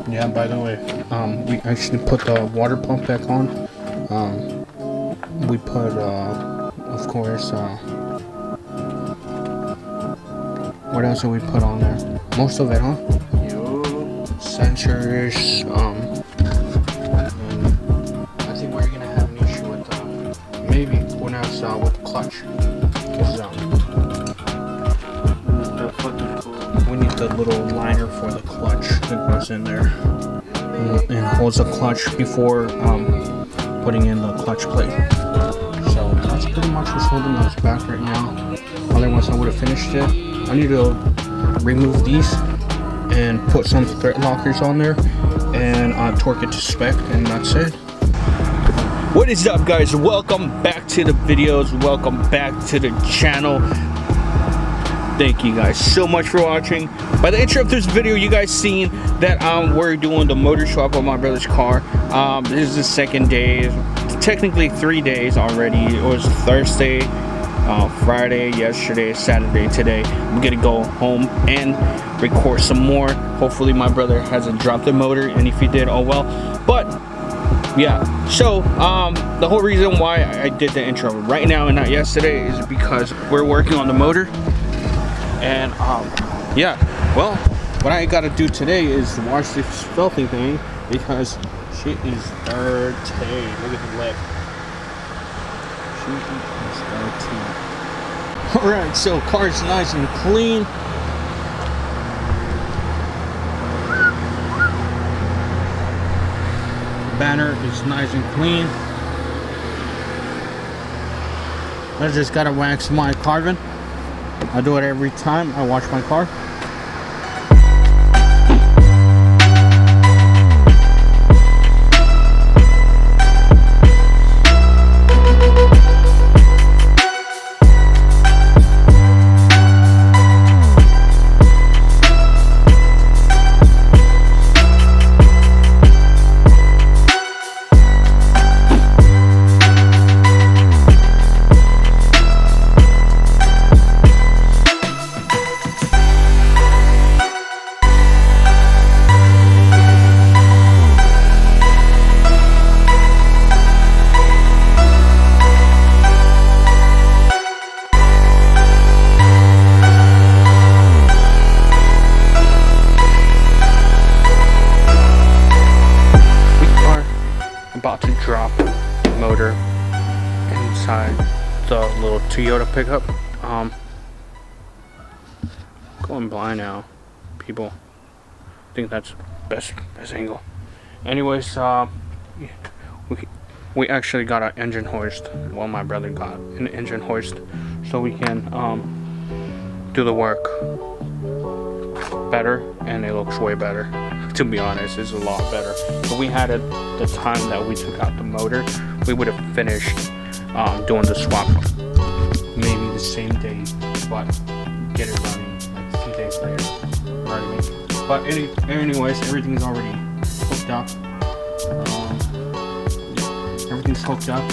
Yeah, by the way, we actually put the water pump back on. We put, of course, what else did we put on there? Most of it, huh? Sensors, and I think we're gonna have an issue with, maybe when I was, with the clutch. Cause, we need the little liner for the clutch that goes in there and holds the clutch before putting in the clutch plate. So that's pretty much what's holding us back right now. Otherwise I would have finished it. I need to remove these and put some thread lockers on there and torque it to spec, and that's it. What is up, guys? Welcome back to the videos. Welcome back to the channel. Thank you guys so much for watching. By the intro of this video, you guys seen that we're doing the motor swap on my brother's car. This is the second day. Technically 3 days already. It was Thursday, Friday, yesterday, Saturday, today. I'm gonna go home and record some more. Hopefully my brother hasn't dropped the motor, and if he did, oh well. But yeah, so the whole reason why I did the intro right now and not yesterday is because we're working on the motor. And yeah, well, what I gotta do today is wash this filthy thing because she is dirty. Look at the lip. She is dirty. Alright, so car is nice and clean. Banner is nice and clean. I just gotta wax my carbon. I do it every time I wash my car. About to drop the motor inside the little Toyota pickup. Going blind now, people. I think that's best angle. Anyways, we actually got an engine hoist. Well, my brother got an engine hoist, so we can do the work better, and it looks way better. To be honest, it's a lot better. If we had it the time that we took out the motor, we would have finished doing the swap maybe the same day, but get it running like a few days later. Right? But anyways, everything's already hooked up. Everything's hooked up,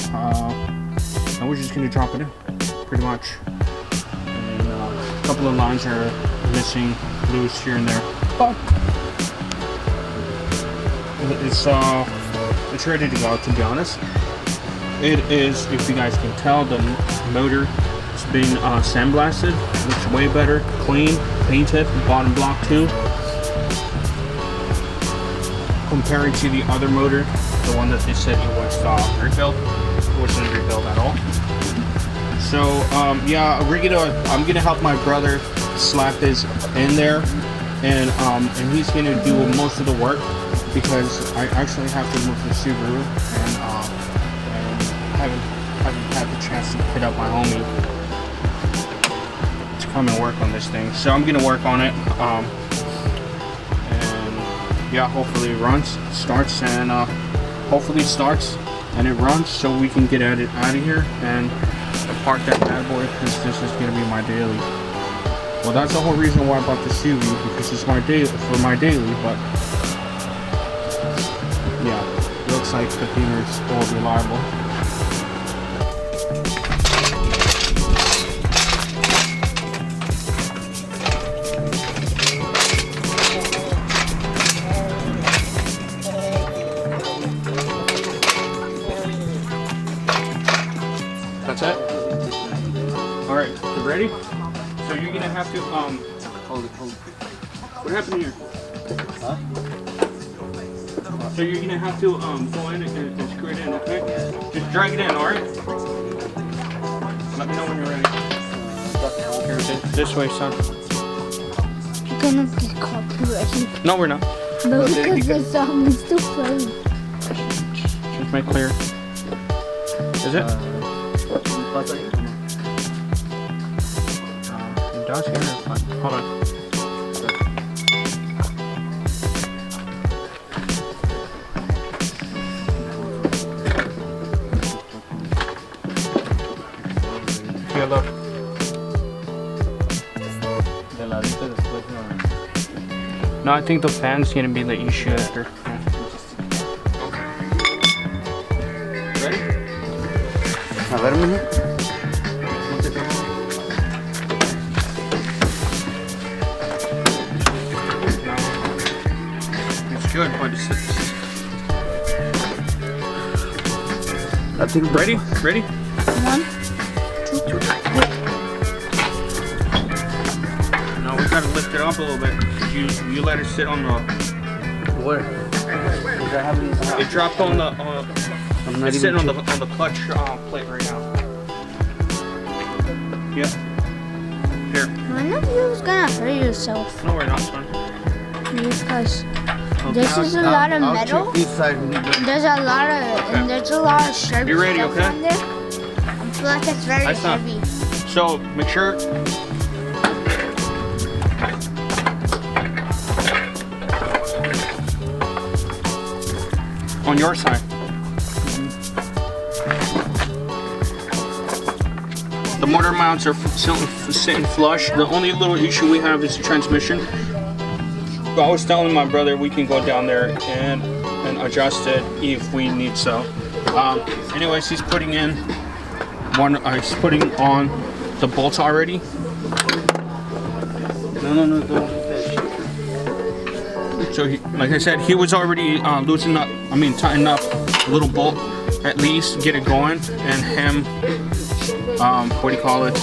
and we're just gonna drop it in, pretty much. And a couple of lines are missing, loose here and there, but it's ready to go. To be honest, it is. If you guys can tell, the motor has been sandblasted. Looks way better, clean, painted, bottom block too. Comparing to the other motor, the one that they said it was rebuilt, it wasn't rebuilt at all. So yeah, I'm gonna help my brother slap this in there, and he's gonna do most of the work, because I actually have to move the Subaru, and haven't had the chance to hit up my homie to come and work on this thing. So I'm gonna work on it, and yeah, hopefully it starts, and it runs, so we can get it out of here and park that bad boy, because this is gonna be my daily. Well, that's the whole reason why I bought the SUV, because it's my daily, but yeah, looks like the cleaner is all reliable. you're gonna have to Hold it. what happened here? Huh? So you're gonna have to go in and screw it in, okay? Just drag it in, alright? Let me know when you're ready. Here, this way, son. You're gonna get copyrighted. No, we're not. No, because the song is still playing. Just make clear. Is it? It does here. Fine. Hold on. Here, look. No, I think the fan's gonna be the issue after. Ready? A ver, mijo. It's good, but it's I think ready? Ready? 1, 2, 3. No, we gotta lift it up a little bit. You let it sit on the. where? It dropped on the. I'm not It's sitting even on the clutch plate right now. Yeah. Here. One of you is gonna hurt yourself No, we're not, son. because this is a lot of metal. There's a lot of and there's a lot of sharp You ready, stuff okay? on there. I feel like it's very That's not- heavy. So make sure. On your side. The motor mounts are sitting flush. The only little issue we have is the transmission. But I was telling my brother we can go down there and adjust it if we need so. Anyways, he's putting in he's putting on the bolts already. No. So like I said, he was already tightening up a little bolt at least, get it going, and him, what do you call it?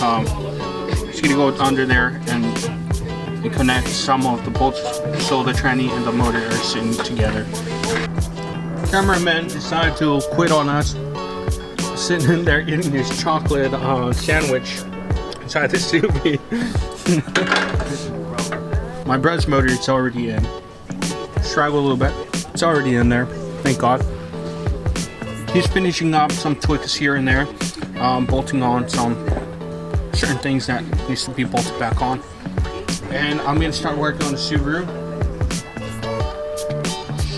He's gonna go under there and connect some of the bolts so the tranny and the motor are sitting together. Cameraman decided to quit on us, sitting in there eating his chocolate sandwich inside the SUV. My brother's motor is already in. Struggle a little bit. It's already in there, thank God. He's finishing up some tweaks here and there, bolting on some certain things that needs to be bolted back on. And I'm gonna start working on the Subaru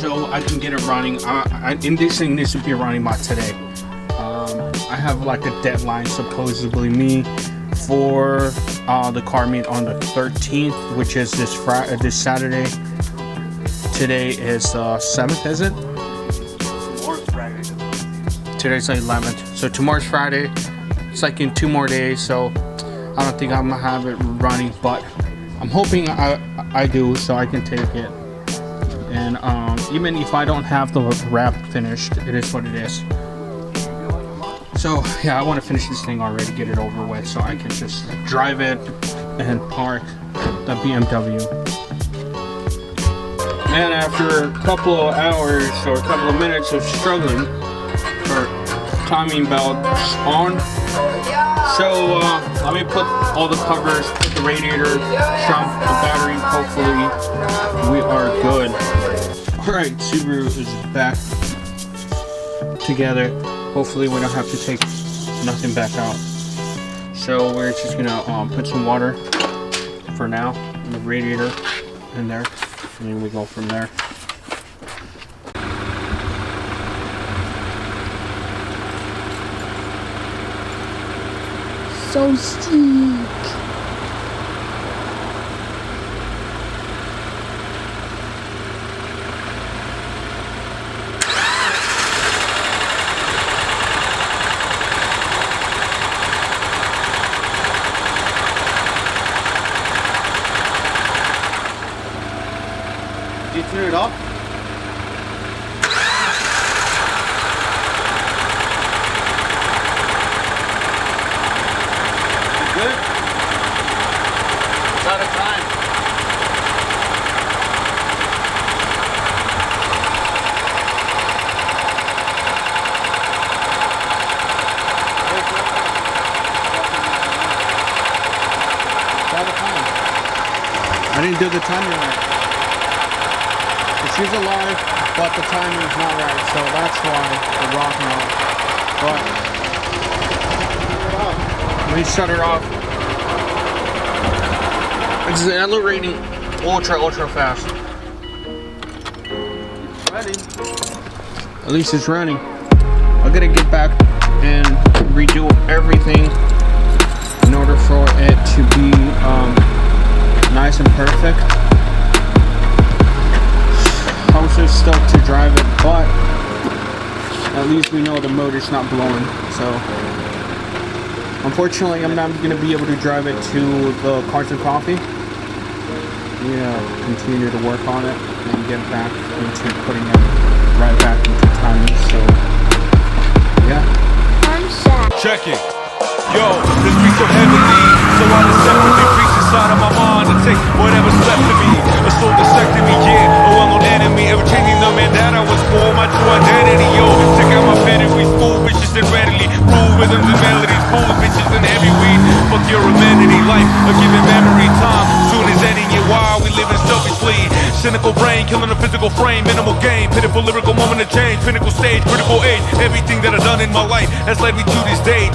so I can get it running. And this thing needs to be running by today. I have like a deadline, supposedly me, for the car meet on the 13th, which is this Saturday. Today is 7th, is it? Tomorrow's Friday. Today's the 11th. So tomorrow's Friday. It's like in 2 more days, so I don't think I'm gonna have it running, but I'm hoping I do, so I can take it. And even if I don't have the wrap finished, it is what it is. So yeah, I want to finish this thing already, get it over with, so I can just drive it and park the BMW. And after a couple of hours or a couple of minutes of struggling, or timing belt on, so let me put all the covers, put the radiator, trunk, the battery, hopefully we are good. Alright, Subaru is back together. Hopefully we don't have to take nothing back out. So we're just gonna put some water for now in the radiator in there, and then we go from there. So steep. Did you turn it off? You good? didn't do the timing right. She's alive, but the timing's not right, so that's why we're rocking out. But let me shut her off. It's accelerating ultra fast. Ready? At least it's running. I gotta get back and redo everything in order for it to be nice and perfect. I was just stoked to drive it, but at least we know the motor's not blowing. So unfortunately, I'm not gonna be able to drive it to the Cars and Coffee. Continue to work on it and get back into putting it right back into timing. So yeah. I'm sad. Check it. Yo, this beat so heavily, so I deceptively reach inside of my mind and take whatever's left of me. A soul dissected me, yeah, a well-known enemy, ever changing the man that I was for. My true identity, yo, check out my pedigree, full bitches and readily, rule rhythms and melodies, full bitches and heavy weed. Fuck your amenity, life, a given memory, time soon is ending it while we living selfishly. Cynical brain, killing a physical frame, minimal gain, pitiful lyrical moment of change, pinnacle stage, critical age. Everything that I've done in my life has led me to this day.